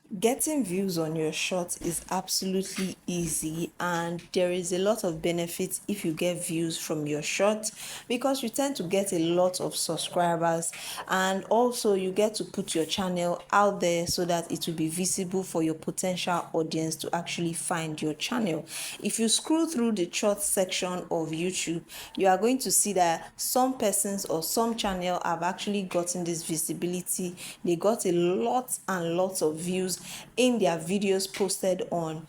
Getting views on your shorts is absolutely easy, and there is a lot of benefits if you get views from your shorts because you tend to get a lot of subscribers, and also you get to put your channel out there so that it will be visible for your potential audience to actually find your channel. If you scroll through the short section of YouTube, you are going to see that some persons or some channel have actually gotten this visibility. They got a lot and lots of views in their videos posted on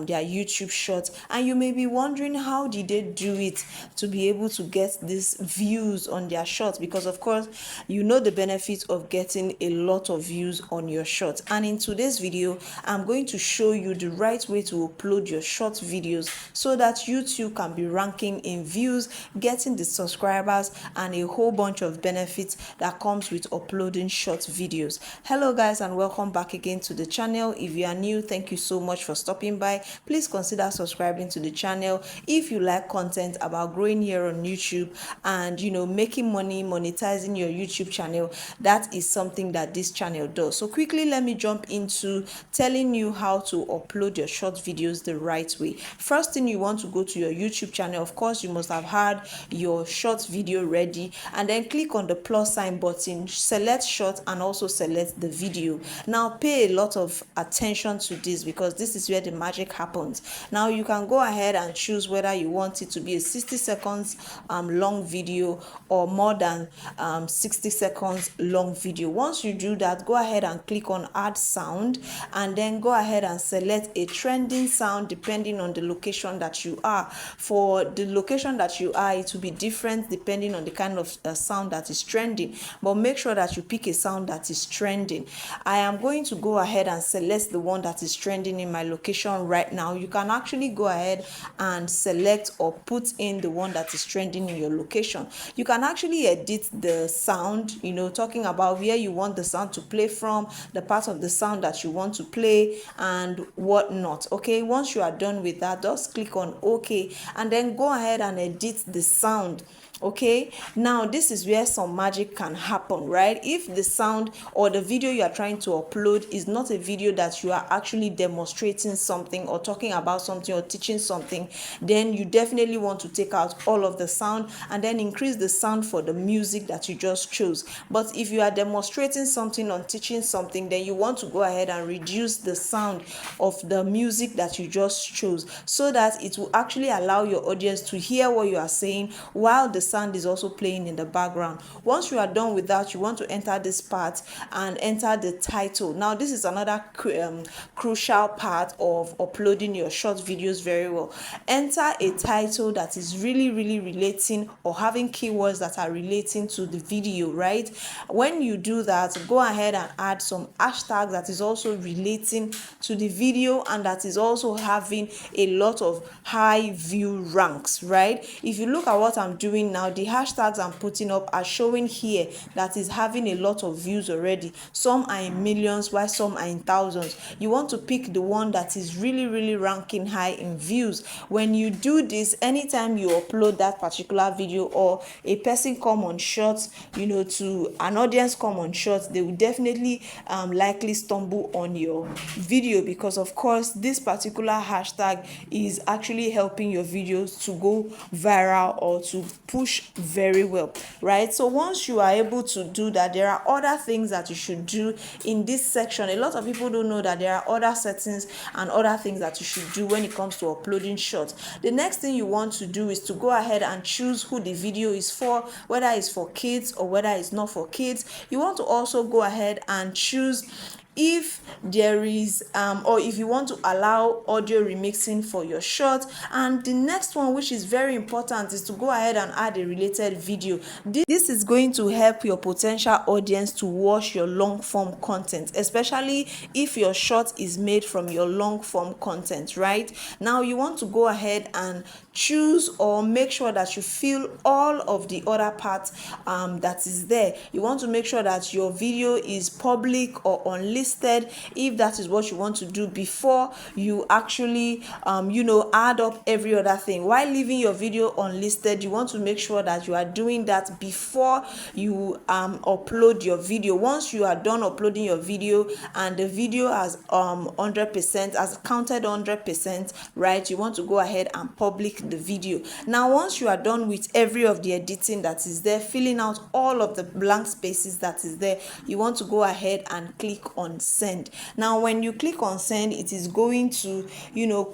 their YouTube shorts, and you may be wondering how did they do it to be able to get these views on their shorts, because of course you know the benefit of getting a lot of views on your shorts. And in today's video, I'm going to show you the right way to upload your short videos so that YouTube can be ranking in views, getting the subscribers, and a whole bunch of benefits that comes with uploading short videos. Hello guys, and welcome back again to the channel. If you are new, thank you so much for stopping by. Please consider subscribing to the channel if you like content about growing here on YouTube and making money, monetizing your YouTube channel. That is something that this channel does. So quickly, let me jump into telling you how to upload your short videos the right way. First thing, you want to go to your YouTube channel. Of course, you must have had your short video ready, and then click on the plus sign button, select short, and also select the video. Now pay a lot of attention to this because this is where the magic happens. Now you can go ahead and choose whether you want it to be a 60 seconds long video or more than 60 seconds long video. Once you do that, go ahead and click on add sound, and then go ahead and select a trending sound depending on the location that you are. For the location that you are, it will be different depending on the kind of sound that is trending, but make sure that you pick a sound that is trending. I am going to go ahead and select the one that is trending in my location right now. You can actually go ahead and select or put in the one that is trending in your location. You can actually edit the sound, talking about where you want the sound to play from, the part of the sound that you want to play, and whatnot. Okay, once you are done with that, just click on OK, and then go ahead and edit the sound. Okay, now this is where some magic can happen, right? If the sound or the video you are trying to upload is not a video that you are actually demonstrating something or talking about something or teaching something, then you definitely want to take out all of the sound and then increase the sound for the music that you just chose. But if you are demonstrating something or teaching something, then you want to go ahead and reduce the sound of the music that you just chose so that it will actually allow your audience to hear what you are saying while the sound is also playing in the background. Once you are done with that, you want to enter this part and enter the title. Now this is another crucial part of uploading your short videos very well. Enter a title that is really relating or having keywords that are relating to the video, right? When you do that, go ahead and add some hashtags that is also relating to the video and that is also having a lot of high view ranks, right? If you look at what I'm doing now, the hashtags I'm putting up are showing here that is having a lot of views already. Some are in millions while some are in thousands. You want to pick the one that is really ranking high in views. When you do this, anytime you upload that particular video or a person come on shorts, to an audience come on shorts, they will definitely likely stumble on your video because of course this particular hashtag is actually helping your videos to go viral or to push very well, right? So once you are able to do that, there are other things that you should do in this section. A lot of people don't know that there are other settings and other things that you should do when it comes to uploading shorts. The next thing you want to do is to go ahead and choose who the video is for, whether it's for kids or whether it's not for kids. You want to also go ahead and choose if there is or if you want to allow audio remixing for your short. And the next one, which is very important, is to go ahead and add a related video. This is going to help your potential audience to watch your long form content, especially if your short is made from your long form content. Right now, you want to go ahead and choose or make sure that you fill all of the other parts that is there. You want to make sure that your video is public or unlisted unlisted if that is what you want to do before you actually add up every other thing. While leaving your video unlisted, you want to make sure that you are doing that before you upload your video. Once you are done uploading your video and the video has 100% has counted 100%, right, you want to go ahead and publish the video. Now once you are done with every of the editing that is there, filling out all of the blank spaces that is there, you want to go ahead and click on send. Now when you click on send, it is going to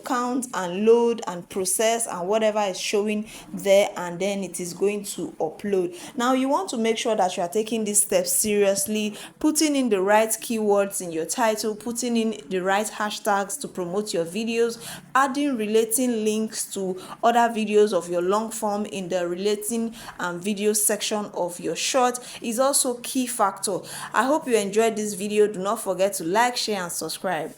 count and load and process and whatever is showing there, and then it is going to upload. Now you want to make sure that you are taking these steps seriously, putting in the right keywords in your title, putting in the right hashtags to promote your videos, adding relating links to other videos of your long form in the relating video section of your short is also key factor. I hope you enjoyed this video. Do not forget to like, share and subscribe.